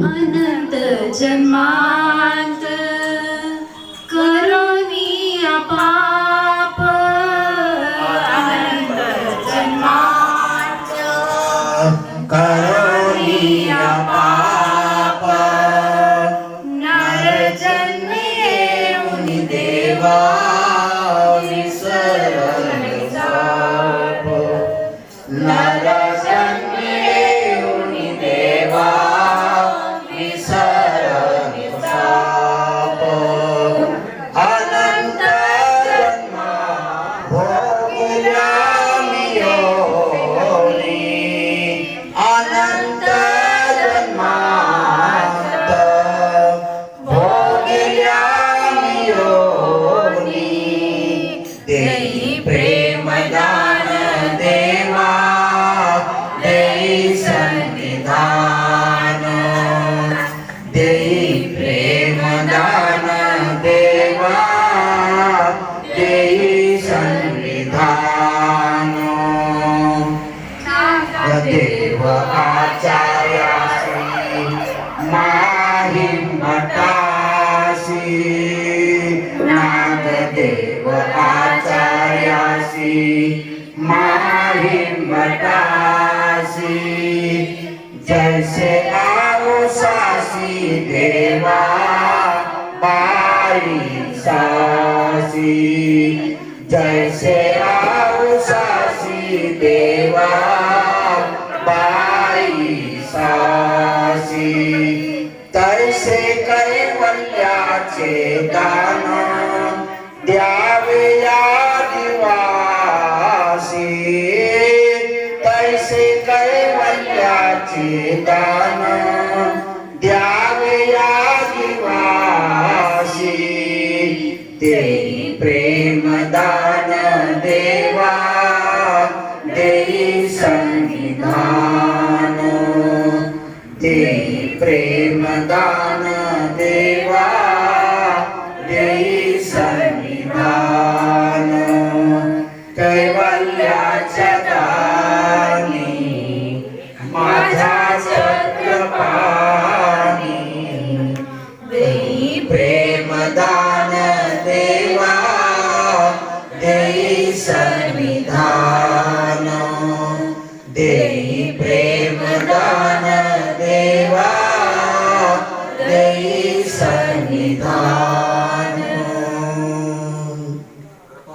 अनंत जन्मांत करोनी पाप अनंत जन्मांत करोनी पाप नर जन्मे येऊन देवा विसरले जाप नर जन्मे येऊन देवा विसरले जाप अनंत जन्मा भोगल्या मी योनी अनंत जन्मांत भोगल्या मी योनी देई प्रेमदान देवा देई संविधान देई प्रेमदान देवा देई संविधान देव आचार्यासी माहिमठासी नागदेव आचार्यासी माहिमठासी जैसे आऊसासी देवा बाई सासी जैसे आऊसासी देवा बाई सासी तैसे कैवल्याचे दान द्यावे या दिवासी तैसे कैवल्याचे दान द्यावे या दिवासी देई प्रेमदान देवा देई संविधान देई प्रेमदान देवा देई संविधान कैवल्याच्या दानी माझा सत्यपानी देई प्रेमदान देवा देई संविधान देई प्रेमदान देवा देई संविधान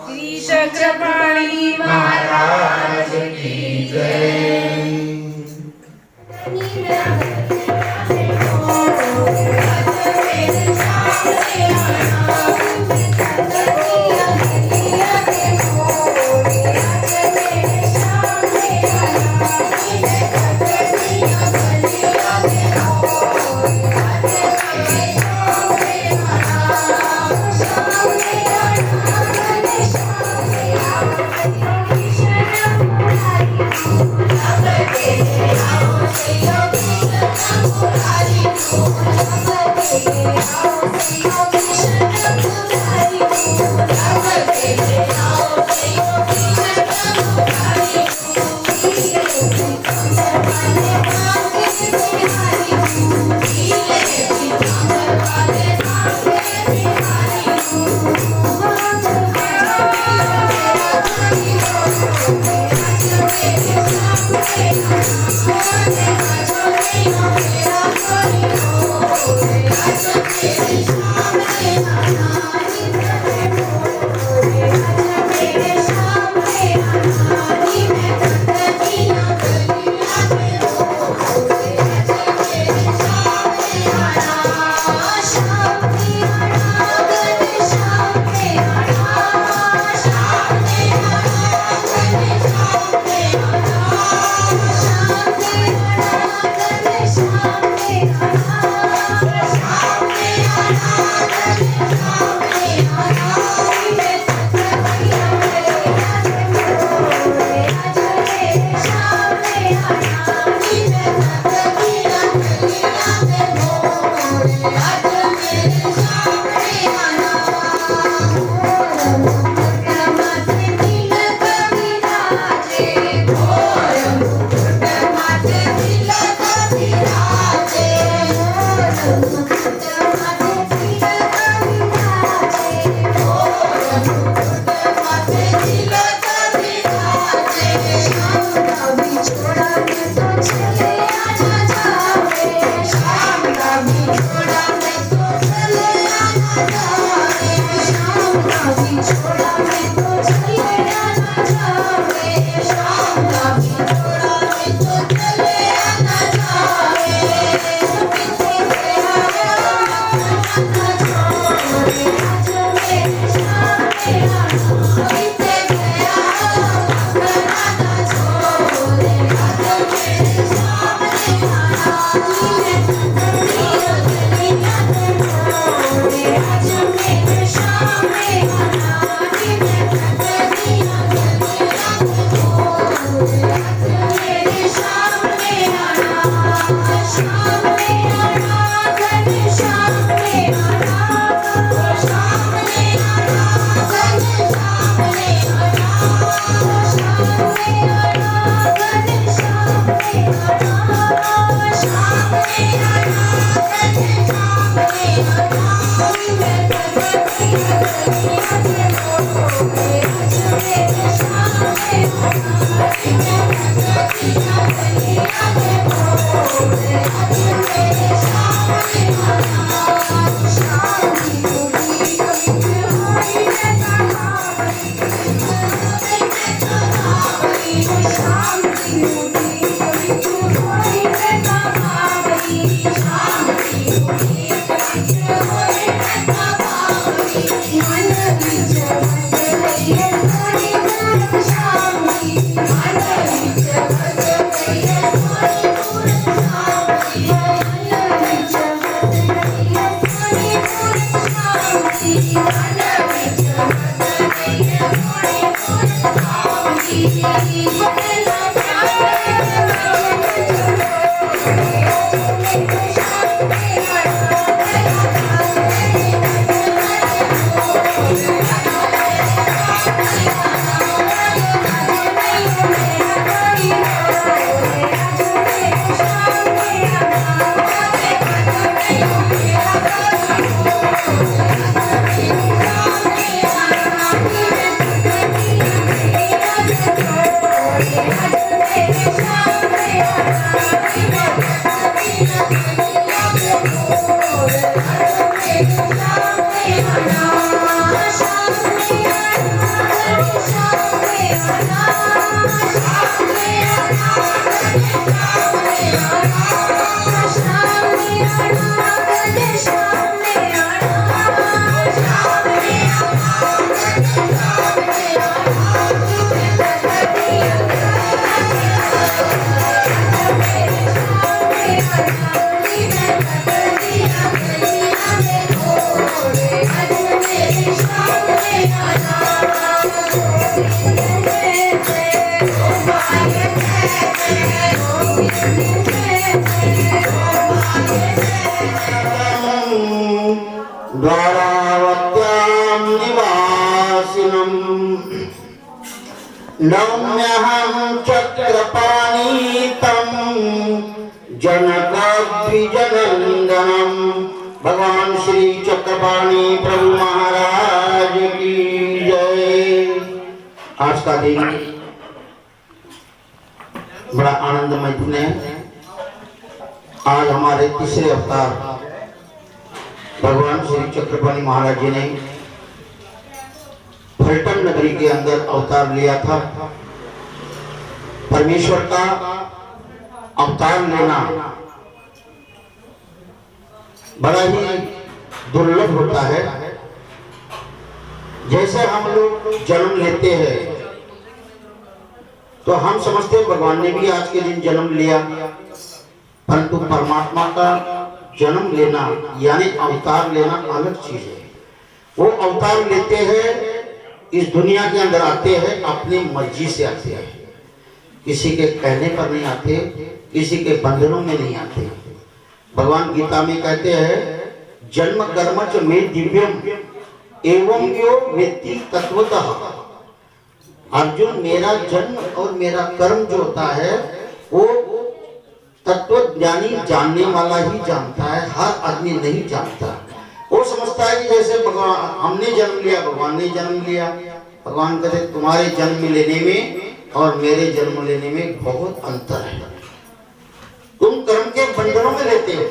श्री चक्रपाणी महाराज की जय महाराज द्वारावत्यां निवासिनम् नौम्यहं चक्रपाणितं जनकाद्विजनन्दनम्। भगवान श्री चक्रपाणि प्रभु महाराज की जय। आज का दिन बड़ा आनंदमय दिन है। आज हमारे तीसरे अवतार भगवान श्री चक्रपाणी महाराज जी ने फलटन नगरी के अंदर अवतार लिया था। परमेश्वर का अवतार लेना बड़ा ही दुर्लभ होता है। जैसे हम लोग जन्म लेते हैं तो हम समझते हैं भगवान ने भी आज के दिन जन्म लिया, परंतु परमात्मा का जन्म लेना यानी अवतार लेना अलग चीज है। वो अवतार लेते हैं, इस दुनिया के अंदर आते हैं, अपनी मर्जी से आते हैं, किसी के कहने पर नहीं आते, किसी के बंधनों में नहीं आते। भगवान गीता में कहते हैं जन्म कर्म च मे दिव्यम एवं यो वेत्ति तत्वतः। अर्जुन, मेरा जन्म और मेरा कर्म जो होता है वो तत्व ज्ञानी जानने वाला ही जानता है, हर आदमी नहीं जानता। वो समझता है कि जैसे भगवान हमने जन्म लिया, भगवान ने जन्म लिया। भगवान कहते तुम्हारे जन्म लेने में और मेरे जन्म लेने में बहुत अंतर है। तुम कर्म के बंधनों में लेते हो,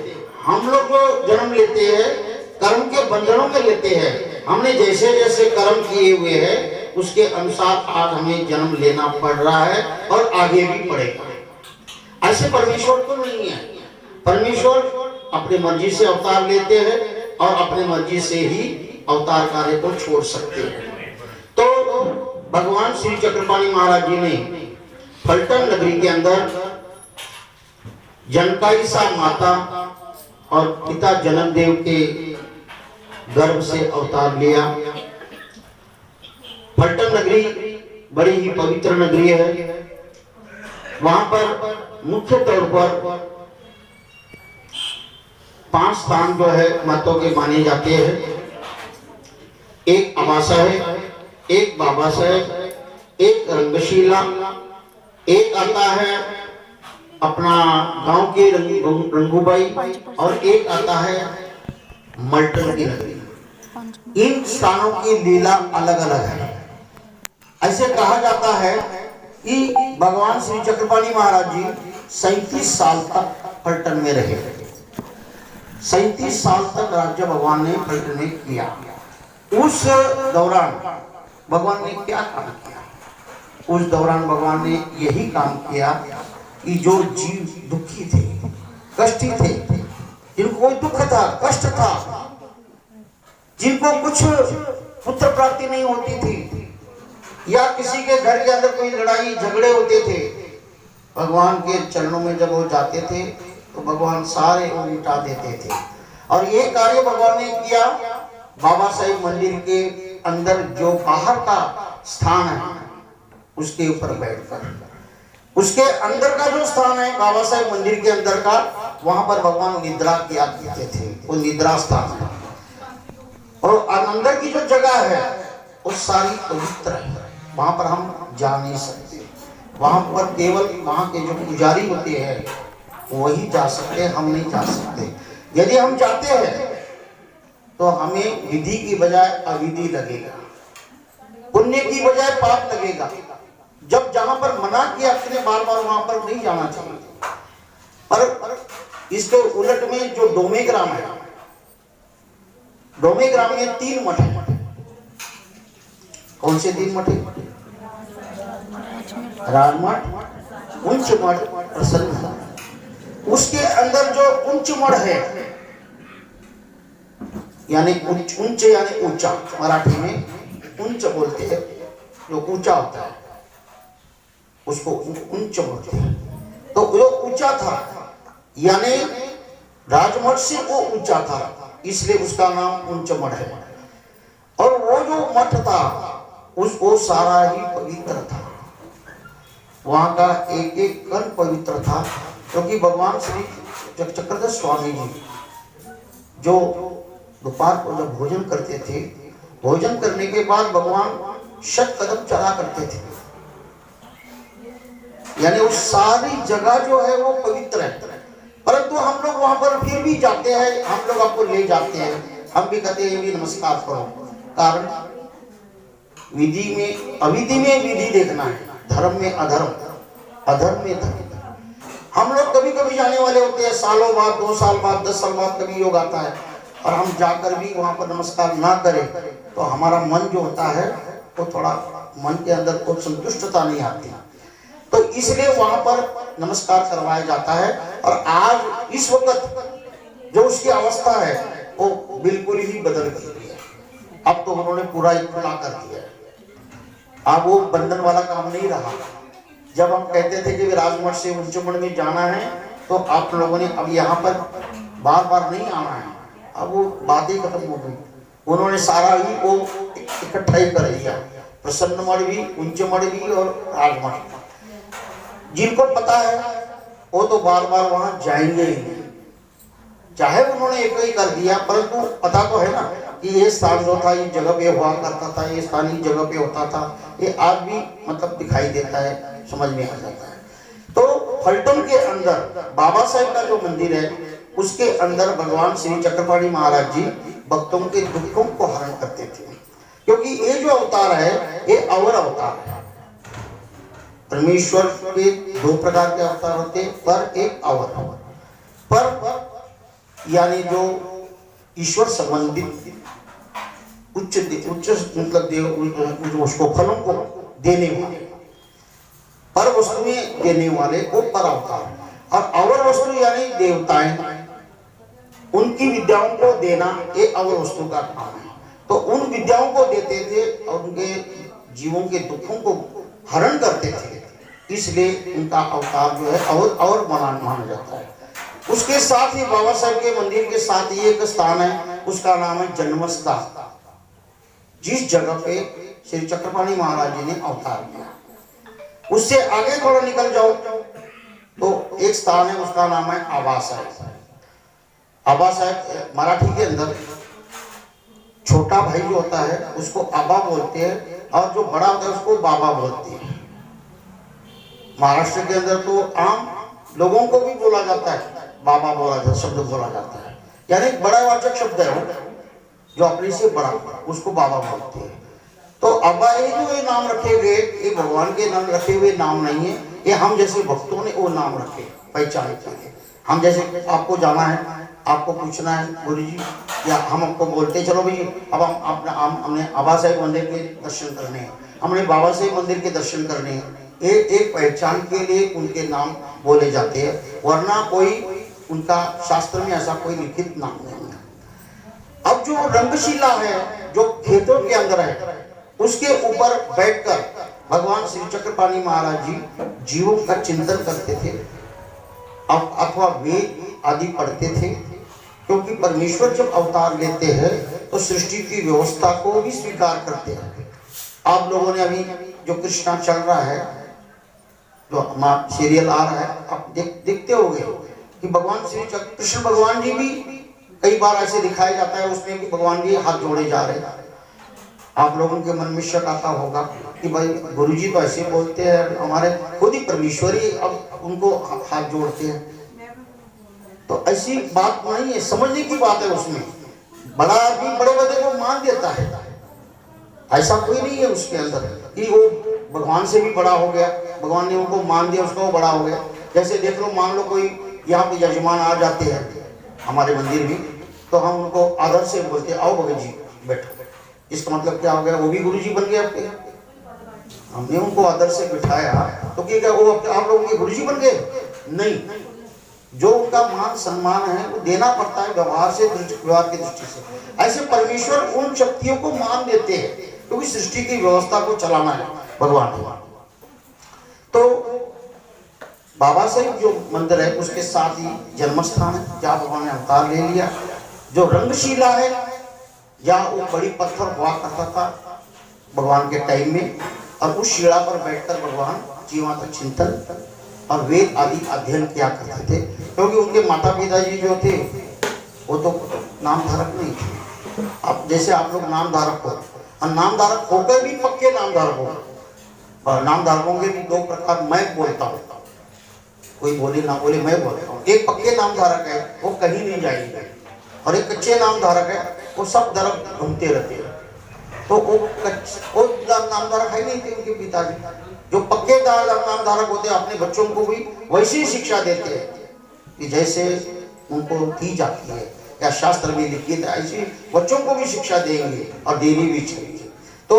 हम लोग जो जन्म लेते हैं कर्म के बंधनों में लेते हैं। हमने जैसे जैसे कर्म किए हुए हैं उसके अनुसार आज हमें जन्म लेना पड़ रहा है और आगे भी पड़ेगा। ऐसे परमेश्वर तो नहीं है। परमेश्वर अपनी मर्जी से अवतार लेते हैं और अपनी मर्जी से ही अवतार कार्य को छोड़ सकते हैं। तो भगवान श्री चक्रपाणी महाराज जी ने फलटन नगरी के अंदर जनकाईसा माता और पिता जनकदेव के गर्भ से अवतार लिया। फलटन नगरी बड़ी ही पवित्र नगरी है। वहां पर मुख्य तौर पर 5 स्थान जो है मतों के माने जाते हैं। एक अमासा है, एक बाबासा है, एक रंगशीला, एक आता है अपना गांव की रंगूबाई और एक आता है मल्टन की नगरी। इन स्थानों की लीला अलग अलग है। ऐसे कहा जाता है कि भगवान श्री चक्रपाणी महाराज जी 37 साल तक फलटन में रहे। 37 साल तक राज्य भगवान ने फलटन में किया। उस दौरान भगवान ने क्या काम किया? उस दौरान भगवान ने यही काम किया कि जो जीव दुखी थे, कष्टी थे, जिनको कोई दुख था, कष्ट था, जिनको कुछ पुत्र प्राप्ति नहीं होती थी या किसी के घर के अंदर कोई लड़ाई झगड़े होते थे, भगवान के चरणों में जब वो जाते थे तो भगवान सारे वो मिटा देते थे। और ये कार्य भगवान ने किया बाबा साहेब मंदिर के अंदर जो बाहर का स्थान है उसके ऊपर बैठकर। उसके अंदर का जो स्थान है बाबा साहेब मंदिर के अंदर का, वहां पर भगवान निद्रा किया करते थे, वो निद्रा स्थान है। और अंदर की जो जगह है वो सारी पवित्र है, वहां पर हम जा नहीं सकते। वहां पर केवल वहां के जो पुजारी होते हैं वही जा सकते, हम नहीं जा सकते। यदि हम जाते हैं तो हमें विधि की बजाय अविधि लगेगा, पुण्य की बजाय पाप लगेगा। जब जहां पर मना किया आपने बार बार वहां पर नहीं जाना चाहिए। पर इसके उलट में जो डोमे ग्राम है, डोमे ग्राम में 3 मठ है। कौन से 3 मठ है? राजमठ, उच्च मठ, प्रसन्न मठ। उसके अंदर जो उच्च मठ है यानी उच्च यानी ऊंचा, मराठी में उच्च बोलते हैं, जो ऊंचा होता है उसको उच्च बोलते हैं। तो जो ऊंचा था यानी राजमठ से वो ऊंचा था, इसलिए उसका नाम उच्च मठ है। और वो जो मठ था उसको सारा ही पवित्र था, वहां का एक एक कण पवित्र था। क्योंकि भगवान श्री चक्रधर स्वामी जी जो दोपहर को जब भोजन करते थे, भोजन करने के बाद भगवान 7 कदम चला करते थे, यानी उस सारी जगह जो है वो पवित्र है। परंतु हम लोग वहां पर फिर भी जाते हैं, हम लोग आपको ले जाते हैं, हम भी कहते हैं भी नमस्कार करो। कारण विधि में अविधि में विधि देखना है, धर्म में अधर्म। अधर्म में धर्म। हम लोग कभी कभी जाने वाले होते हैं, सालों बाद, 2 साल बाद, 10 साल बाद कभी योग आता है, और हम जाकर भी वहां पर नमस्कार ना करें तो हमारा मन जो होता है वो थोड़ा, मन के अंदर कोई संतुष्टता नहीं आती। तो इसलिए वहां पर नमस्कार करवाया जाता है। और आज इस वक्त जो उसकी अवस्था है वो बिल्कुल ही बदल गई है। अब तो उन्होंने पूरा इत्तला कर दिया है। अब वो बंधन वाला काम नहीं रहा। जब हम कहते थे कि राजमठ से उच्चमठ में जाना है तो आप लोगों ने अब यहाँ पर बार बार नहीं आना है, अब वो बातें खत्म हो गई। उन्होंने सारा ही वो इकट्ठा ही कर दिया, प्रसन्न मठ भी, उच्चमठ भी और राजमठ। जिनको पता है वो तो बार बार वहां जाएंगे ही नहीं, चाहे उन्होंने एक ही कर दिया, परंतु पता तो है ना कि ये स्थान जो था ये जगह पे हुआ करता था, ये स्थान ही जगह पे होता था। ये आज भी मतलब दिखाई देता है, समझ में आ जाता है। तो फलटन के अंदर बाबा साहेब का जो मंदिर है उसके अंदर भगवान श्री चक्रपाणी महाराज जी भक्तों के दुखों को हरण करते थे, क्योंकि ये जो अवतार है ये अवर अवतार है। परमेश्वर के 2 प्रकार के अवतार होते, पर एक अवर। पर यानी जो ईश्वर संबंधित उच्च मतलब देव उसको फलों को देने वाले, पर वस्तुएं देने वाले वो पर अवतार। और अवर वस्तु यानी देवताएं, उनकी विद्याओं को देना ये अवर वस्तु का काम है। तो उन विद्याओं को देते थे और उनके जीवों के दुखों को हरण करते थे, इसलिए उनका अवतार जो है और माना जाता है। उसके साथ ही बाबा साहेब के मंदिर के साथ ही एक स्थान है, उसका नाम है जन्मस्थान, जिस जगह पे श्री चक्रपाणी महाराज जी ने अवतार किया। उससे आगे थोड़ा निकल जाओ तो एक स्थान है, उसका नाम है आबा साहेब। आबा साहेब मराठी के अंदर छोटा भाई जो होता है उसको आबा बोलते हैं, और जो बड़ा होता है उसको बाबा बोलते हैं। महाराष्ट्र के अंदर तो आम लोगों को भी बोला जाता है, बाबा बोला जाता, शब्द बोला जाता है, यानी बड़ा वाचक शब्द है वो, जो अपने से बड़ा उसको बाबा बोलते हैं। तो अब्बा ये जो ये नाम रखे हुए, ये भगवान के नाम रखे हुए नाम नहीं है, ये हम जैसे भक्तों ने वो नाम रखे पहचान के लिए। हम जैसे आपको जाना है, आपको पूछना है गुरु जी, या हम आपको बोलते चलो भाई अब हमने आबा साहेब मंदिर के दर्शन करने हैं, हमने बाबा साहेब मंदिर के दर्शन करने हैं, ये एक पहचान के लिए उनके नाम बोले जाते हैं, वरना कोई उनका शास्त्र में ऐसा कोई लिखित नाम नहीं है। अब जो रंगशिला है जो खेतों के अंदर है, उसके ऊपर बैठकर भगवान श्री चक्रपाणी महाराज जी जीवों का चिंतन करते थे अथवा वेद आदि पढ़ते थे, क्योंकि परमेश्वर जब अवतार लेते हैं तो सृष्टि की व्यवस्था को भी स्वीकार करते हैं। आप लोगों ने अभी जो कृष्णा चल रहा है, जो सीरियल आ रहा है, आप देखते होंगे कि भगवान श्री कृष्ण भगवान जी भी कई बार ऐसे दिखाया जाता है उसमें कि भगवान जी हाथ जोड़े जा रहे हैं। आप लोगों के मन में शक आता होगा कि भाई गुरुजी तो ऐसे बोलते हैं, हमारे खुद ही परमेश्वर ही अब उनको हाथ जोड़ते हैं। तो ऐसी बात नहीं है, समझने की बात है। उसमें बड़ा आदमी बड़े बड़े को मान देता है, ऐसा कोई नहीं है उसके अंदर कि वो भगवान से भी बड़ा हो गया, भगवान ने उनको मान दिया, उसका वो बड़ा हो गया। जैसे देख लो, मान लो कोई यहाँ पे यजमान आ जाते हैं हमारे मंदिर भी, तो हम उनको आदर से बोलते हैं आओ भगत जी बैठो। इसका मतलब क्या हो गया, वो भी गुरु जी बन गए आपके। हमने उनको आदर से बिठाया तो क्या वो आप लोगों के गुरु जी बन गए? नहीं, जो उनका मान सम्मान है वो देना पड़ता है व्यवहार से, व्यवहार की दृष्टि से। ऐसे परमेश्वर उन शक्तियों को मान देते हैं क्योंकि सृष्टि की व्यवस्था को चलाना है भगवान ने। तो बाबा साहेब जो मंदिर है उसके साथ ही जन्म स्थान है जहाँ भगवान ने अवतार ले लिया। जो रंगशिला है या वो बड़ी पत्थर हुआ करता था भगवान के टाइम में, और उस शिला पर बैठकर भगवान जीवा का चिंतन और वेद आदि अध्ययन किया करते थे, क्योंकि उनके माता पिताजी जो थे वो तो नाम धारक नहीं थे। अब जैसे आप लोग नाम धारक हो, और नाम धारक होकर भी पक्के नाम धारक हो, और नाम धारकों के भी 2 प्रकार मैं बोलता हूँ, कोई बोले ना बोले मैं बोलता हूँ। एक पक्के नाम धारक है वो कहीं नहीं जाएंगे, और एक कच्चे नाम धारक है वो सब तरफ घूमते रहते हैं। तो वो पट्टेदार नामधारक है नहीं थे उनके पिताजी। जो पक्के नामधारक होते हैं अपने बच्चों को भी वैसी ही शिक्षा देते हैं कि जैसे उनको दी जाती है या शास्त्र में लिखित है, ऐसी बच्चों को भी शिक्षा देंगे और देनी भी चाहिए। तो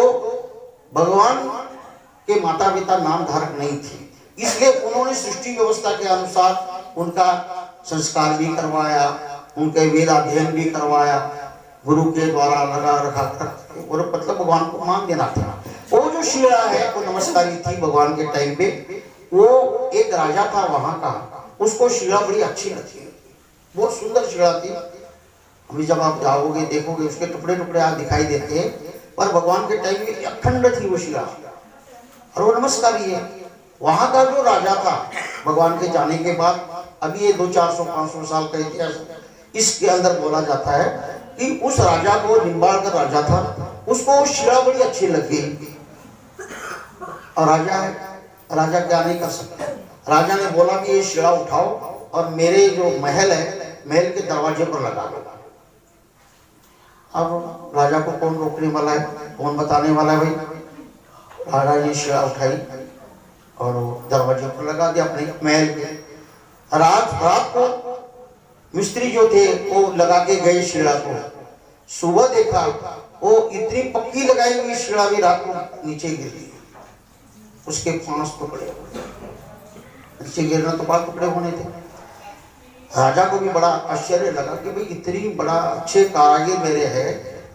भगवान के माता पिता नामधारक नहीं थे, इसलिए उन्होंने सृष्टि व्यवस्था के अनुसार उनका संस्कार भी करवाया, उनके वेद अध्ययन भी करवाया, गुरु के द्वारा लगा रखा और मतलब भगवान को मान देना था। वो जो शिला है वो नमस्कारी थी भगवान के टाइम पे। वो एक राजा था वहां का, उसको शिला बड़ी अच्छी लगती, बहुत सुंदर शिला थी। अभी जब आप जाओगे देखोगे उसके टुकड़े टुकड़े आज दिखाई देते हैं, पर भगवान के टाइम में अखंड थी वो शिला और वो नमस्कारी है। वहां का जो राजा था भगवान के जाने के बाद, अभी ये 200-400-500 साल का इतिहास इसके अंदर बोला जाता है कि उस राजा को, निम्बाड़ का राजा था, उसको शिला बड़ी अच्छी लगी और राजा क्या नहीं कर सकता। राजा ने बोला कि ये शिला उठाओ और मेरे जो महल है, महल के दरवाजे पर लगा दो। अब राजा को कौन रोकने वाला है, कौन बताने वाला है भाई। राजा ने शिला उठाई और दरवाजे पर लगा दिया अपने महल के। रात को मिस्त्री जो थे वो लगा के गए शिला को। सुबह देखा वो इतनी पक्की लगाई हुई शिला भी रात को नीचे गिर गई, उसके 5 टुकड़े नीचे गिरना तो 5 टुकड़े होने थे। राजा को भी बड़ा आश्चर्य लगा कि भाई इतनी बड़ा अच्छे कारीगर मेरे हैं,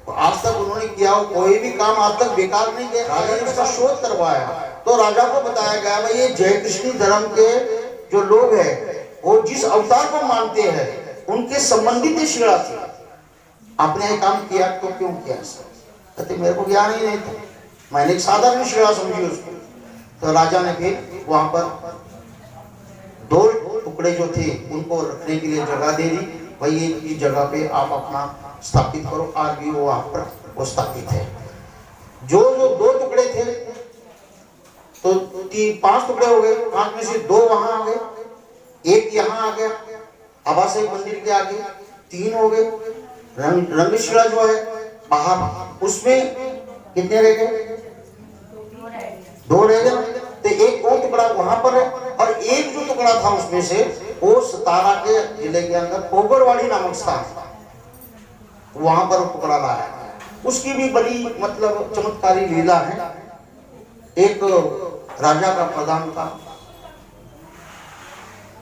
आज तक उन्होंने किया हो कोई भी काम आज तक बेकार नहीं किया। राजा ने उसका शोध करवाया तो राजा को बताया गया भाई ये जय कृष्ण धर्म के जो लोग हैं वो जिस अवतार को मानते हैं उनके संबंधित शिला थी। आपने ये काम किया तो क्यों किया? कहते मेरे को ज्ञान ही नहीं था, मैंने एक साधारण शिला समझी उसको। तो राजा ने फिर वहां पर 2 टुकड़े जो थे उनको रखने के लिए जगह दे दी, भाई ये इस जगह पे आप अपना स्थापित करो। आज भी वो वहां पर वो स्थापित है। जो 2 टुकड़े थे तो 5 टुकड़े हो गए, 5 में से 2 वहां आ गए, 1 यहाँ आ गया आवासीय मंदिर के आगे, 3 हो गए। रंगशिला जो है बाहर, उसमें कितने रह गए? 2 रह गए। तो 1 और टुकड़ा वहां पर है और 1 जो टुकड़ा था उसमें से वो सतारा के जिले के अंदर पोगरवाड़ी नामक स्थान, वहां पर टुकड़ा लाया। उसकी भी बड़ी मतलब चमत्कारी लीला है। एक राजा का प्रधान था,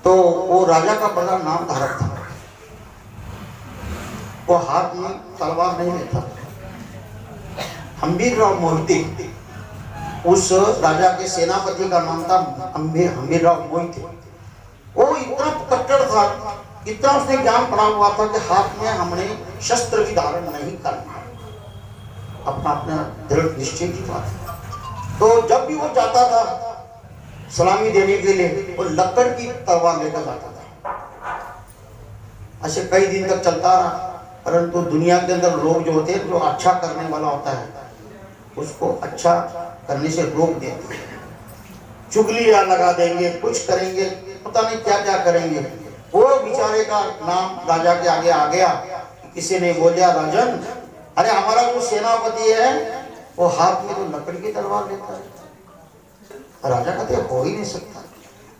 तो वो राजा का प्रधान नामधारक था, वो हाथ में तलवार नहीं लेता। हम्बीरराव मोहिते उस राजा के सेनापति का नाम था हम्बीरराव मोहिते। वो इतना कट्टर था, इतना उसने ज्ञान पड़ा हुआ था कि हाथ में हमने शस्त्र की धारण नहीं करना, अपना दृढ़ निश्चय की बात। तो जब भी वो जाता था सलामी देने के लिए वो लकड़ की तलवार लेकर जाता था। ऐसे कई दिन तक चलता रहा, परंतु दुनिया के अंदर लोग जो होते हैं, जो अच्छा करने वाला होता है उसको अच्छा करने से रोक देते हैं, चुगलियां लगा देंगे, कुछ करेंगे, पता नहीं क्या क्या करेंगे। वो बेचारे का नाम राजा के आगे आ गया। किसी ने बोलिया राजन, अरे हमारा जो सेनापति है वो हाथ में तो लकड़ की तलवार लेता है। राजा कहते हो ही नहीं सकता,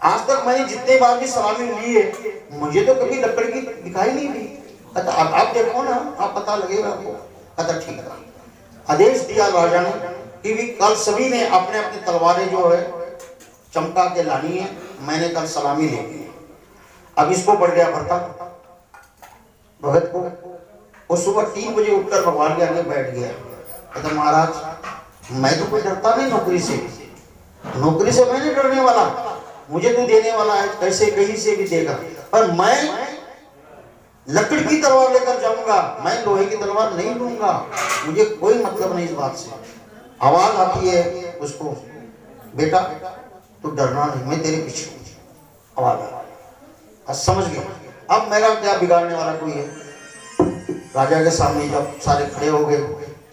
आज तक मैंने जितने बार भी सलामी ली है मुझे तो कभी लकड़ की दिखाई नहीं दी। कहता आप देखो ना, आप पता लगेगा आपको। कहता ठीक है। आदेश दिया राजा ने कि भी कल सभी ने अपने अपनी तलवारें जो है चमका के लानी है, मैंने कल सलामी लेनी है। अब इसको पड़ गया भरता भगत को। वो सुबह 3 बजे उठकर भगवान के आगे बैठ गया। कहता महाराज मैं तो कोई डरता नहीं नौकरी से, नौकरी से मैं नहीं डरने वाला, मुझे तू देने वाला है, कैसे कहीं से भी देगा, पर मैं लकड़ी की तलवार लेकर जाऊंगा, मैं लोहे की तलवार नहीं लूंगा, मुझे कोई मतलब नहीं इस बात से। आवाज आती है उसको, बेटा तू डरना नहीं, मैं तेरे पीछे हूं। आवाज आ समझ गया, अब मेरा क्या बिगाड़ने वाला कोई है। राजा के सामने जब सारे खड़े हो गए,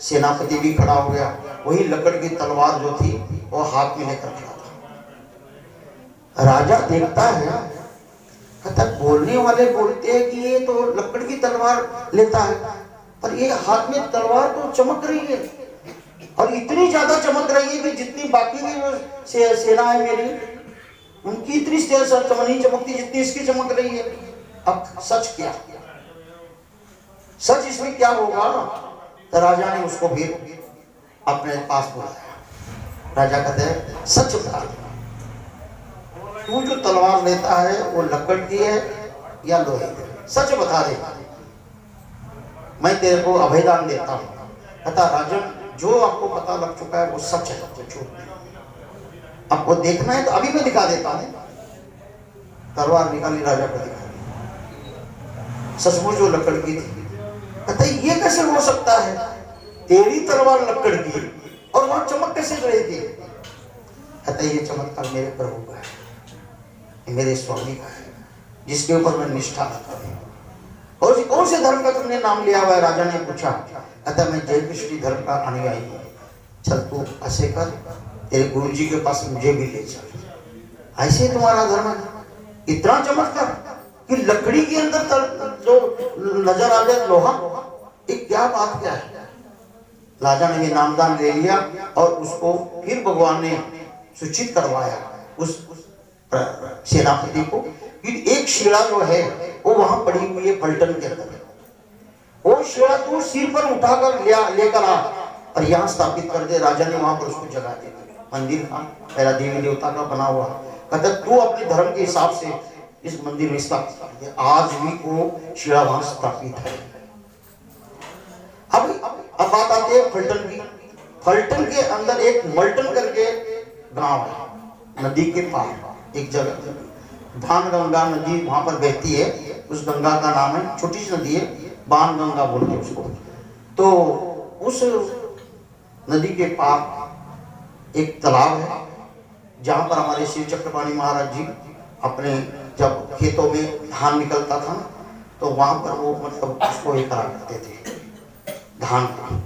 सेनापति भी खड़ा हो गया, वही लकड़ की तलवार जो थी वो हाथ में लेकर खड़ा था। राजा देखता है, कहता बोलने वाले बोलते हैं कि ये तो लकड़ की तलवार लेता है, पर ये हाथ में तलवार तो चमक रही है, और इतनी ज्यादा चमक रही है कि जितनी बाकी की सेना है मेरी, उनकी इतनी नहीं चमकती जितनी इसकी चमक रही है। अब सच क्या, सच इसमें क्या होगा? तो राजा ने उसको फिर अपने पास बुलाया। राजा कहते हैं सच बता, तू जो तलवार लेता है वो लकड़ की है या लोहे की? सच बता दे, मैं तेरे को अभयदान देता हूँ। कहता राजन, जो आपको पता लग चुका है वो सच है, तो झूठ नहीं। आपको देखना है तो अभी मैं दिखा देता हूँ। तलवार निकाली, राजा को दिखाई, सचमुच वो लकड़ की थी। कहता ये कैसे हो सकता है? तेरी तलवार लकड़ की और वहां चमक कैसे रही थी? कहता ये चमत्कार मेरे प्रभु का है, मेरे स्वामी का है, जिसके ऊपर मैं निष्ठा रखता हूँ। और कौन से धर्म का तुमने नाम लिया हुआ है? राजा ने पूछा। कहता मैं जय कृष्ण धर्म का अनुयायी हूँ। चल तू ऐसे कर, तेरे गुरु जी के पास मुझे भी ले चल। ऐसे तुम्हारा धर्म है? इतना चमत्कार कि लकड़ी के अंदर जो नजर आ जाए लोहा, एक क्या बात क्या है? राजा ने ये नामदान ले लिया और उसको फिर भगवान ने सूचित करवाया उस सेनापति को कि एक शिला जो है वो वहां पड़ी हुई है पलटन के अंदर, वो शिला तू सिर पर उठाकर लेकर आ और यहाँ स्थापित कर दे। राजा ने वहां पर उसको जगह दे दी। मंदिर था पहला देवी देवता का बना हुआ। कहता तू अपने धर्म के हिसाब से इस मंदिर में स्थापित कर दे। आज भी वो शिला वहां स्थापित है। अब बात आती है फलटन की। फलटन के अंदर एक मल्टन करके गांव है, नदी के पार एक जगह बाण गंगा नदी वहां पर बहती है। उस गंगा का नाम है, छोटी सी नदी है, बाण गंगा बोलते उसको। तो उस नदी के पार एक तालाब है जहां पर हमारे श्री चक्रपाणी महाराज जी अपने जब खेतों में धान निकलता था ना, तो वहां पर वो मतलब उसको ये करा करते थे, धान का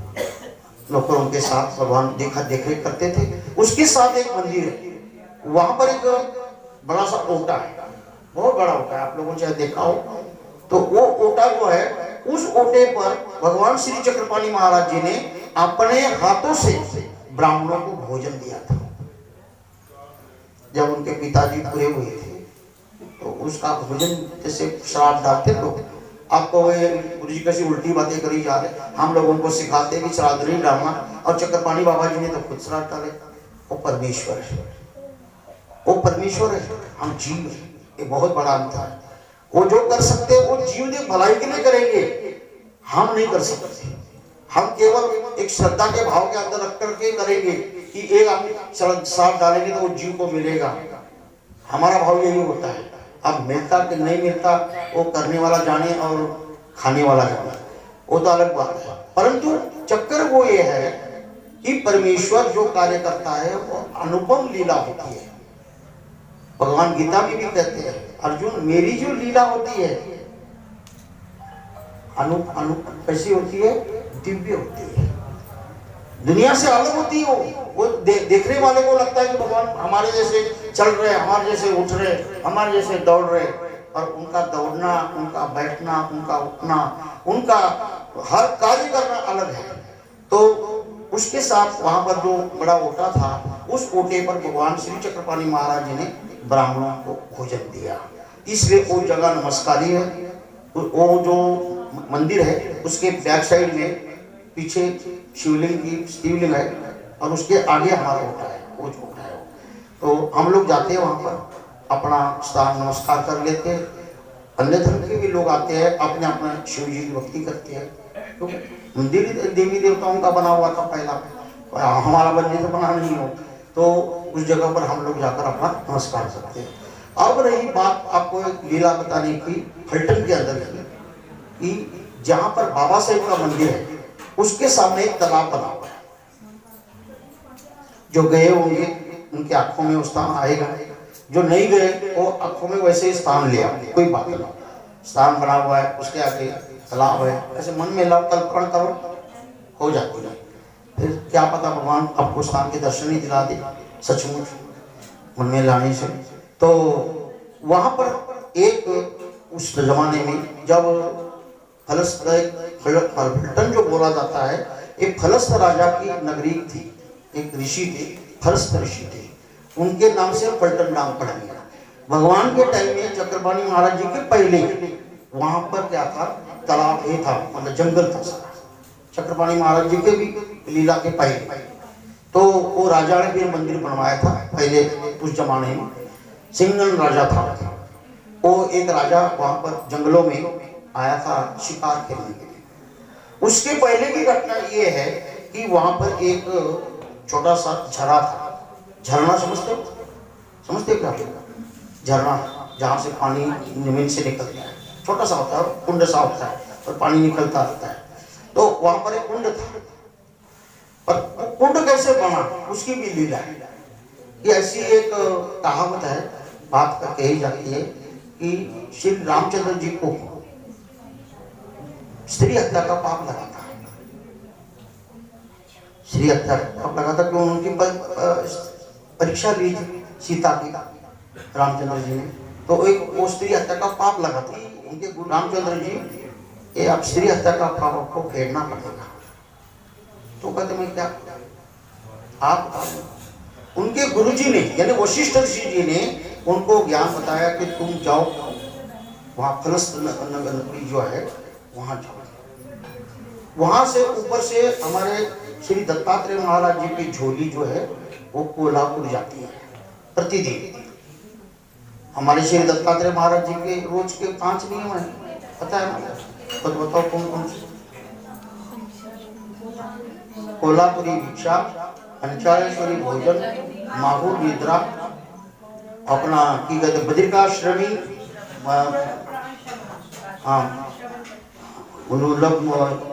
नौकरों के साथ भगवान देख रेख करते थे। उसके साथ एक मंदिर है, वहां पर एक बड़ा सा ओटा है, बहुत बड़ा ओटा है, आप लोगों ने चाहे देखा हो। तो वो ओटा जो है, उस ओटे पर भगवान श्री चक्रपाणी महाराज जी ने अपने हाथों से ब्राह्मणों को भोजन दिया था। जब उनके पिताजी पूरे हुए थे तो उसका भोजन जैसे श्राद्ध डालते लोग, आपको गुरु जी कैसी उल्टी बातें करी जा रहे, हम लोगों को सिखाते कि श्राद्ध नहीं डालना, और चक्रपाणी बाबा जी ने तो खुद श्राद्ध डाले। वो परमेश्वर है, वो परमेश्वर है, हम जीव है, ये बहुत बड़ा अंतर है। वो जो कर सकते हैं वो जीव ने भलाई के लिए करेंगे, हम नहीं कर सकते। हम केवल एक श्रद्धा के भाव के अंदर रख करके करेंगे कि एक हम श्राद्ध डालेंगे तो वो जीव को मिलेगा, हमारा भाव यही होता है। अब मिलता कि नहीं मिलता वो करने वाला जाने और खाने वाला जाने, वो तो अलग बात है। परंतु चक्कर वो ये है कि परमेश्वर जो कार्य करता है वो अनुपम लीला होती है। भगवान गीता में भी कहते हैं, अर्जुन मेरी जो लीला होती है कैसी होती है? दिव्य होती है, दुनिया से अलग होती है। वो देखने वाले को लगता है कि भगवान हमारे जैसे चल रहे, हमारे जैसे उठ रहे, हमारे जैसे दौड़ रहे, और उनका दौड़ना, उनका बैठना, उनका उठना, उनका हर कार्य करना अलग है। तो उसके साथ वहां पर जो बड़ा ओटा था, उस ओटे पर भगवान श्री चक्रपाणी महाराज जी ने ब्राह्मणों को भोजन दिया, इसलिए वो जगह नमस्कारी है। वो जो मंदिर है उसके बैक साइड में पीछे शिवलिंग है, और उसके आगे हमारा ओटा है, वो जो ओटा है। तो हम लोग जाते हैं वहाँ पर, अपना स्थान नमस्कार कर लेते हैं। अन्य धर्म के भी लोग आते हैं, अपने अपना शिव जी की भक्ति करते हैं। तो मंदिर देवी देवताओं का बना हुआ था पहला, हमारा मंदिर तो बना नहीं हो, तो उस जगह पर हम लोग जाकर अपना नमस्कार करते हैं। अब रही बात आपको एक लीला बताने की फलटन के अंदर की, कि जहाँ पर बाबा साहेब का मंदिर है उसके सामने एक तालाब बना हुआ है। जो गए होंगे उनकी आंखों में वो स्थान आएगा, जो नहीं गए वो आंखों में वैसे ही स्थान ले आएंगे, कोई बात नहीं। स्थान बना हुआ है, उसके आगे तालाब है, ऐसे मन में लाओ, कल्पना करो, हो जाती है। फिर क्या पता भगवान आपको स्थान के दर्शन ही दिला दे सचमुच मन में लाने से। तो वहां पर एक उस जमाने में जब फलटन जो बोला जाता है, एक फलस्थ राजा की नगरी थी, एक ऋषि थे, फलस्थ ऋषि थे, उनके नाम से पलटन नाम पड़ गया। भगवान के टाइम में चक्रपाणी महाराज जी के पहले वहां पर क्या था, तालाब ये था, मतलब जंगल था सारा। चक्रपाणी महाराज जी के भी लीला के पहले तो वो राजा ने फिर मंदिर बनवाया था। पहले उस जमाने में सिंघन राजा था, वो एक राजा वहां पर जंगलों में आया था शिकार खेलने के लिए। उसके पहले की घटना ये है कि वहां पर एक छोटा सा झरा था। झरना समझते क्या? झरना जहाँ से पानी जमीन से निकलता है, छोटा सा होता है, कुंड सा होता है और पानी निकलता रहता है। तो वहां पर एक कुंड था, और कुंड कैसे बना उसकी भी लीला है। कि ऐसी एक कहावत है, बात का कही जाती है कि श्री रामचंद्र जी को स्त्री हत्या का पाप लगा था। स्त्री हत्या का पाप लगा था, क्यों? उनकी परीक्षा ली थी सीता की रामचंद्र जी ने, तो एक वो स्त्री हत्या का पाप लगा था उनके गुरु रामचंद्र जी। ये अब स्त्री हत्या का पाप आपको फेरना पड़ेगा। तो कहते मैं क्या, आप उनके गुरुजी ने यानी वशिष्ठ ऋषि जी ने उनको ज्ञान बताया कि तुम जाओ वहां फलस्थ नगरी जो है वहां जाओ। वहां से ऊपर से हमारे श्री दत्तात्रेय महाराज जी की झोली जो है वो कोल्हापुर जाती है प्रतिदिन। हमारे श्री दत्तात्रेय महाराज जी के रोज के 5 नियम है, पता है ना? तो बताओ कौन कौन से? कोल्हापुरी भिक्षा, पंचालेश्वरी भोजन, माहूर निद्रा, अपना की कहते बद्रिकाश्रमी,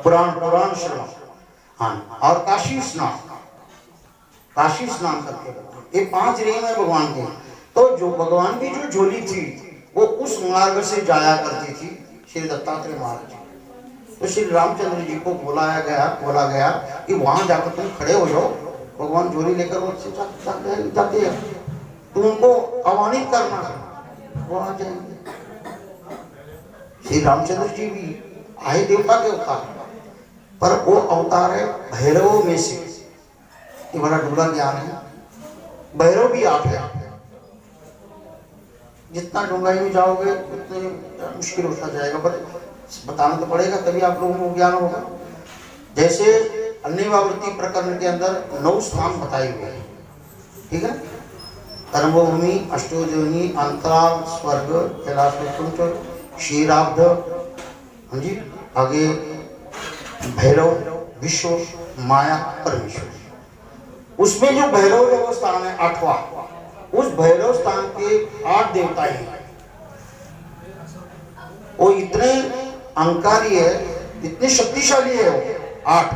पुराण श्रवण, हाँ, और काशी स्नान करके। ये 5 नियम है भगवान के। तो जो भगवान की जो झोली थी वो उस मार्ग से जाया करती थी श्री दत्तात्रेय महाराज जी। तो श्री रामचंद्र जी को बोला गया कि वहां जाकर तुम खड़े हो जाओ, भगवान झोली लेकर उससे जाते हैं, तुम उनको आह्वानित करना, वो आ जाएंगे। श्री रामचंद्र जी भी आए देवता के अवतार, पर वो अवतार है भैरवों में से। ये बड़ा डूंगा ज्ञान है। भैरव भी 8 है। जितना डूंगाई में जाओगे उतने मुश्किल होता जाएगा, पर बताना तो पड़ेगा, तभी आप लोगों को ज्ञान होगा। जैसे अन्यवावृत्ति प्रकरण के अंदर 9 स्थान बताए हुए हैं, ठीक है? कर्मभूमि, अष्टोजनी, अंतराल, स्वर्ग, कैलाश वैकुंठ, क्षीराब्ध, हाँ जी, आगे भैरव, विश्व, माया, परमेश्वर। उसमें जो भैरव स्थान है 8वां, उस भैरव स्थान के 8 देवता हैं। वो इतने अहंकारी है, इतने शक्तिशाली है वो 8।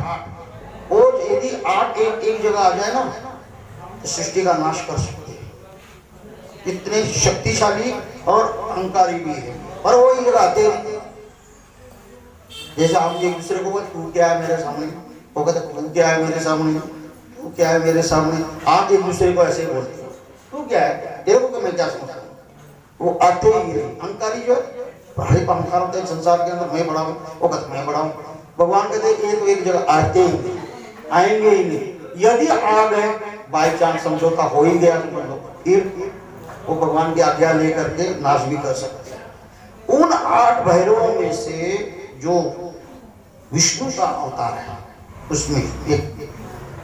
और यदि 8 एक जगह आ जाए ना तो सृष्टि का नाश कर सकते हैं। इतने शक्तिशाली और अहंकारी भी है, पर वो एक जगह आते हैं। जैसे हम एक दूसरे को बोलते तू क्या है मेरे सामने, वो कहते तू क्या है मेरे सामने, तू क्या है मेरे सामने। आप एक दूसरे को ऐसे ही बोलते हो, तू क्या है, तेरे को मैं क्या समझता हूँ। वो आते ही अहंकारी जो है, बड़े अहंकार होता है संसार के अंदर, मैं बड़ा हूँ, वो कहते मैं बड़ा हूँ। भगवान कहते ये तो एक जगह आते ही आएंगे ही नहीं। यदि आ गए बाई चांस समझौता हो ही गया तो फिर वो भगवान की आज्ञा लेकर के नाश भी कर सकते हैं। उन 8 भैरवों में से जो विष्णु का अवतार है उसमें एक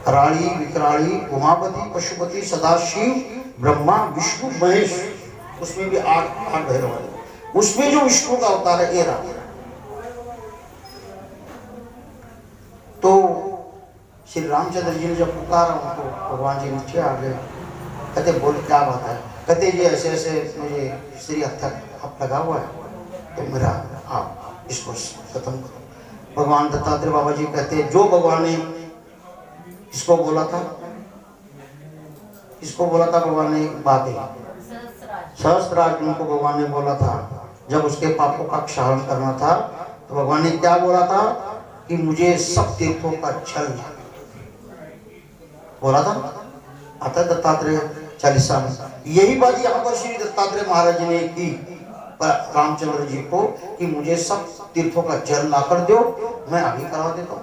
राणी, विकराली, उमापति, पशुपति, सदाशिव, ब्रह्मा, विष्णु, महेश, उसमें भी 8 भैरव है। उसमें जो विष्णु का अवतार है ये राम। तो श्री रामचंद्र जी ने जब पुकारा उनको, भगवान जी नीचे आ गए। कहते बोल क्या बात है? कहते ये ऐसे ऐसे मुझे स्त्री हत्या आप लगा हुआ है, तो मेरा आप इसको खत्म करो। भगवान दत्तात्रेय बाबा जी कहते जो भगवान ने इसको बोला था, इसको बोला था भगवान ने बात है सहस्त्रार्जुन को भगवान ने बोला था, जब उसके पापों का क्षरण करना था तो भगवान ने क्या बोला था कि मुझे सब तीर्थों का जल बोला था। आता दत्तात्रेय चालीसा में यही बात यहाँ पर श्री दत्तात्रेय महाराज ने की रामचंद्र जी को कि मुझे सब तीर्थों का जल ला कर दो, मैं अभी करा देता हूँ।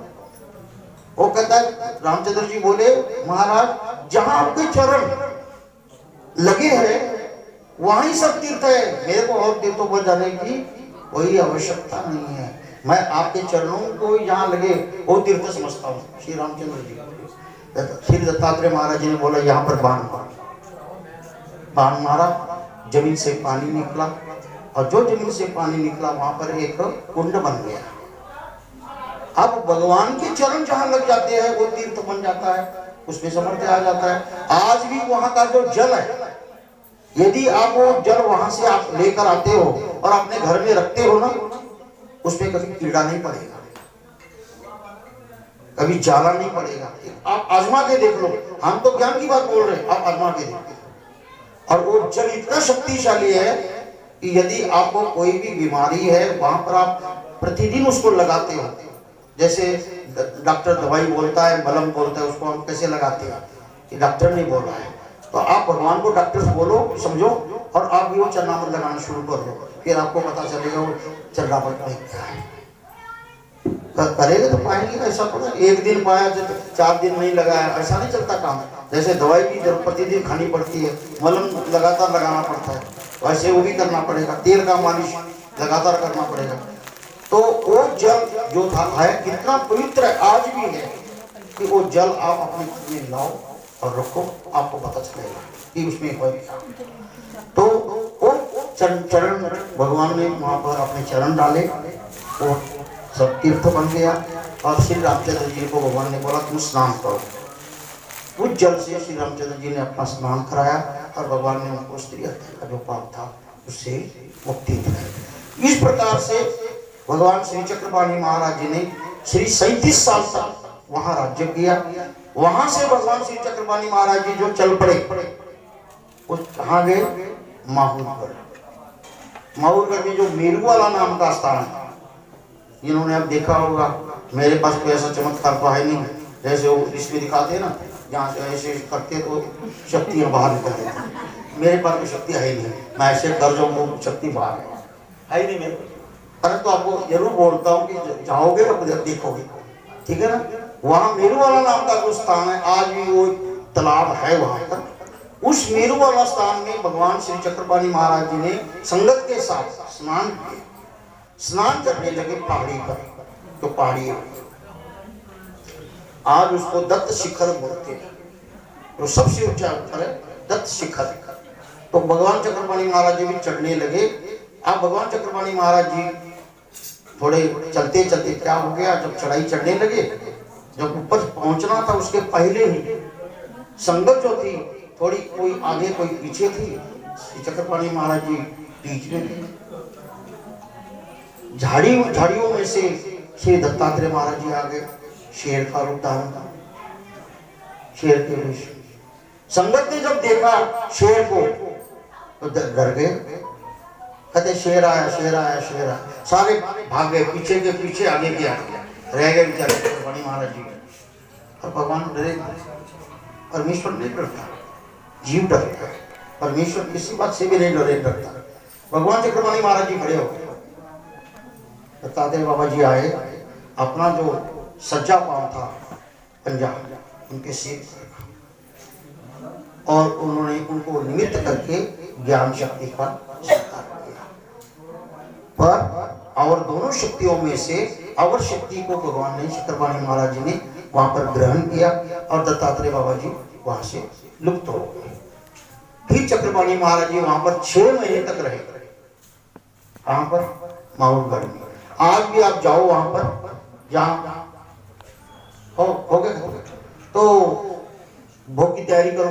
वो कहता है, रामचंद्र जी बोले महाराज जहां आपके चरण लगे हैं वहीं सब तीर्थ है, मेरे को और तीर्थों पर जाने की कोई आवश्यकता नहीं है, मैं आपके चरणों को जहां लगे वो तीर्थ समझता हूँ। श्री रामचंद्र जी, श्री दत्तात्रेय महाराज जी ने बोला यहाँ पर बाण मारा, बाण मारा, जमीन से पानी निकला, और जो जमीन से पानी निकला वहां पर एक कुंड बन गया। अब भगवान के चरण जहां लग जाते हैं वो तीर्थ बन जाता है, उसमें समर्थ आ जाता है। आज भी वहां का जो जल है, यदि आप वो जल वहां से आप लेकर आते हो और अपने घर में रखते हो ना, उसमें कभी कीड़ा नहीं पड़ेगा, कभी जाला नहीं पड़ेगा। आप आजमा के देख लो, हम तो ज्ञान की बात बोल रहे हैं, आप आजमा के देखो। और वो जल इतना शक्तिशाली है कि यदि आपको कोई भी बीमारी है वहां पर आप प्रतिदिन उसको लगाते हो, जैसे डॉक्टर दवाई बोलता है, मलम बोलता है, उसको हम कैसे लगाते हैं कि डॉक्टर ने बोला है, तो आप भगवान को डॉक्टर से बोलो, समझो, और आप भी वो चरणामृत लगाना शुरू कर दो, फिर आपको पता चलेगा वो चरणामृत में क्या है। करेगा तो पाएंगे। ऐसा थोड़ा एक दिन पाया तो 4 दिन नहीं लगाया, ऐसा नहीं चलता काम। जैसे दवाई भी प्रतिदिन खानी पड़ती है, मलम लगातार लगाना पड़ता है, वैसे वो भी करना पड़ेगा, तेल का मालिश लगातार करना पड़ेगा। तो वो जल जो था है कितना पवित्र है, आज भी है, कि वो जल आप अपने घर में लाओ और रखो, आपको पता चलेगा कि उसमें हो क्या। तो वो चरण भगवान ने वहां पर अपने चरण डाले, वो सब तीर्थ बन गया। और श्री रामचंद्र जी को भगवान ने बोला तुम स्नान करो। उस जल से श्री रामचंद्र जी ने अपना स्नान कराया और भगवान ने उनको स्त्री हत्या का जो पाप था उससे मुक्ति दिलाई। इस प्रकार से भगवान श्री चक्रपाणी महाराज जी ने श्री 37 साल तक वहां राज्य किया। वहां से भगवान श्री चक्रपाणी महाराज जी जो चल पड़े, वो कहाँ गए? माहूरगढ़। माहूरगढ़ में जो मेरुवाला नाम का स्थान है, इन्होंने अब देखा होगा, मेरे पास कोई ऐसा चमत्कार तो है नहीं, जैसे वो इसमें दिखाते हैं ना, जहाँ ऐसे करते तो शक्तियाँ बाहर निकल देती, मेरे पास कोई शक्ति है ही नहीं, मैं ऐसे कर जाऊँ वो शक्ति बाहर है ही नहीं मेरे पास। परंतु आपको जरूर बोलता हूँ कि जाओगे तो देखोगे, ठीक है ना। वहाँ मेरुवाला नाम का जो स्थान है, आज भी वो तालाब है वहाँ पर। उस मेरुवाला स्थान में भगवान श्री चक्रपाणी महाराज जी ने संगत के साथ स्नान करने लगे पहाड़ी पर। तो पहाड़ी आज उसको दत्त शिखर बोलते हैं, तो सबसे ऊंचा ऊपर है दत्त शिखर। तो भगवान चक्रपाणी महाराज जी भी चढ़ने लगे। अब भगवान चक्रपाणी महाराज जी थोड़े चलते चलते क्या हो गया, जब चढ़ाई चढ़ने लगे, जब ऊपर पहुंचना था उसके पहले ही संगत जो थी थोड़ी, कोई आगे कोई पीछे थी, चक्रपाणी महाराज जी बीच में थे। झाड़ियों में से श्री दत्तात्रेय महाराज जी आ गए, शेर का रूप धारण था, शेर के वेश। संगत ने जब देखा शेर को तो डर गए, कहते शेर आया शेर आया शेर आया, सारे भाग गए, पीछे के पीछे आगे के आगे रह गए बेचारे चक्रपाणी महाराज जी। और भगवान डरे, परमेश्वर नहीं डरता, जीव डरता है, परमेश्वर किसी बात से भी नहीं डरता। भगवान चक्रपाणी महाराज जी खड़े हो गए, दत्तात्रेय बाबा जी आए, अपना जो सज्जा पांव था पंजा उनके सिर पर, और उन्होंने उनको निमित्त करके ज्ञान शक्ति का स्वीकार किया। पर और दोनों शक्तियों में से अवर शक्ति को भगवान ने चक्रपाणी महाराज जी ने वहां पर ग्रहण किया और दत्तात्रेय बाबा जी वहां से लुप्त हो गए। फिर चक्रपाणी महाराज जी वहां पर 6 महीने तक रहे। कहां पर? माहूरगढ़ में। आज भी आप जाओ वहां पर, जहां हो गए तो भोग की तैयारी करो,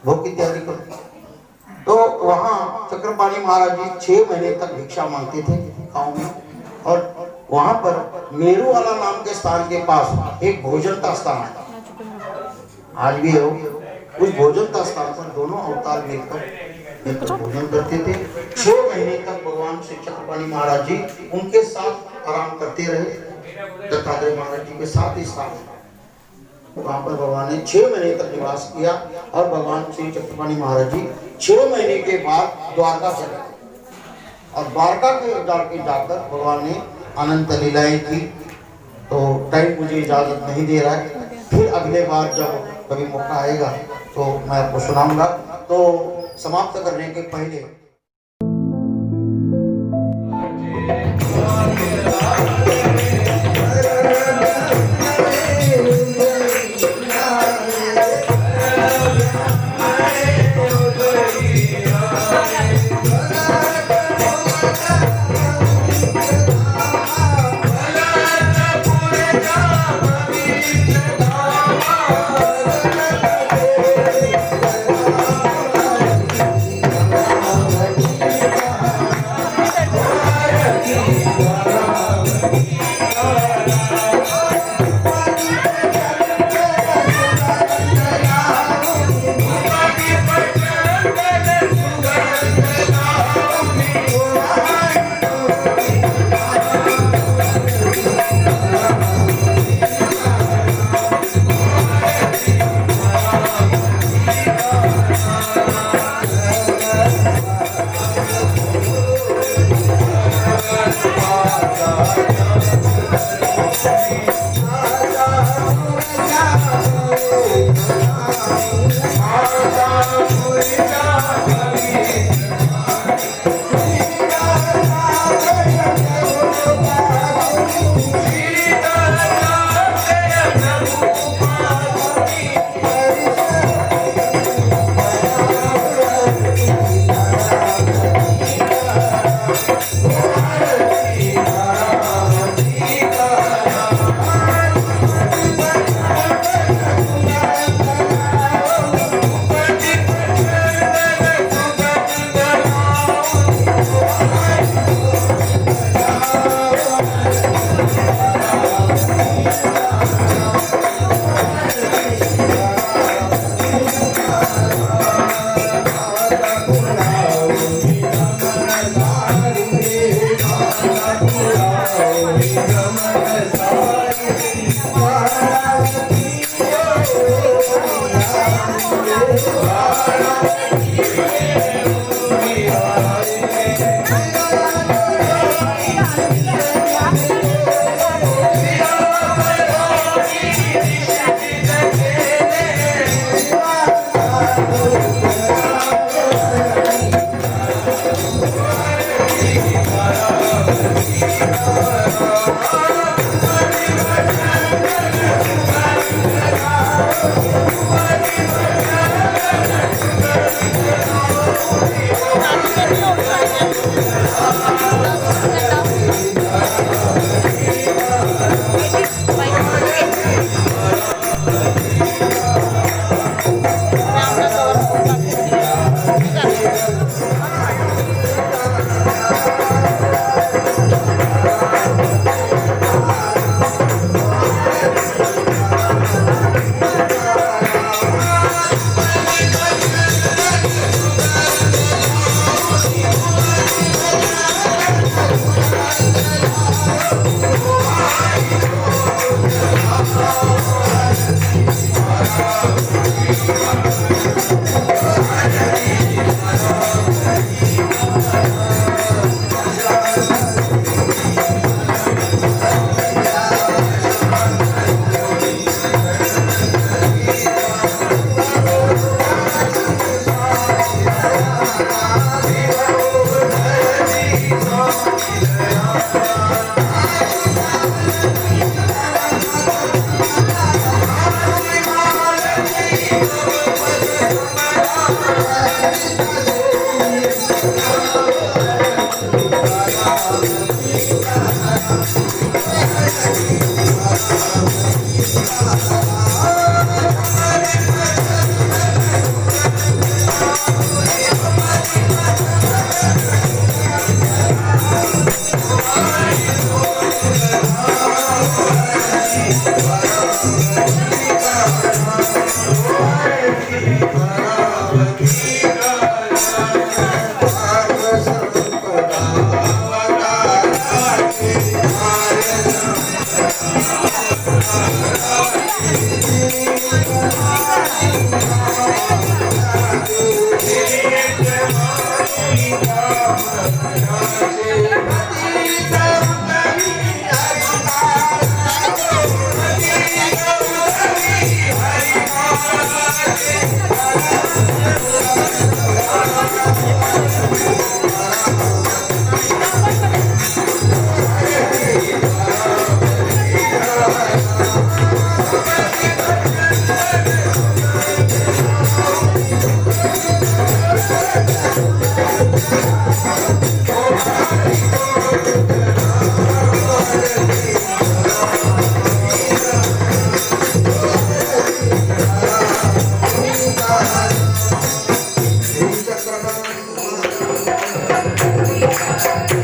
भोग की तैयारी करो। तो वहां चक्रपाणी महाराज जी 6 महीने तक भिक्षा मांगते थे गांव में। और वहां पर मेरुवाला नाम के स्थान के पास एक भोजन का स्थान है, आज भी हो। उस भोजन का स्थान पर दोनों अवतार मिलकर भोजन करते थे। 6 महीने तक भगवान श्री चक्रपाणी महाराज जी उनके साथ आराम करते रहे, दत्तात्रेय महाराज जी के साथ ही साथ। वहां पर भगवान ने 6 महीने तक निवास किया और भगवान श्री चक्रपाणी महाराज जी 6 महीने के बाद द्वारका चले और द्वारका के जाकर भगवान ने अनंत लीलाएं की। तो टाइम मुझे इजाज़त नहीं दे रहा है। फिर अगले बार जब कभी मौका आएगा तो मैं आपको सुनाऊंगा। तो समाप्त करने के पहले रे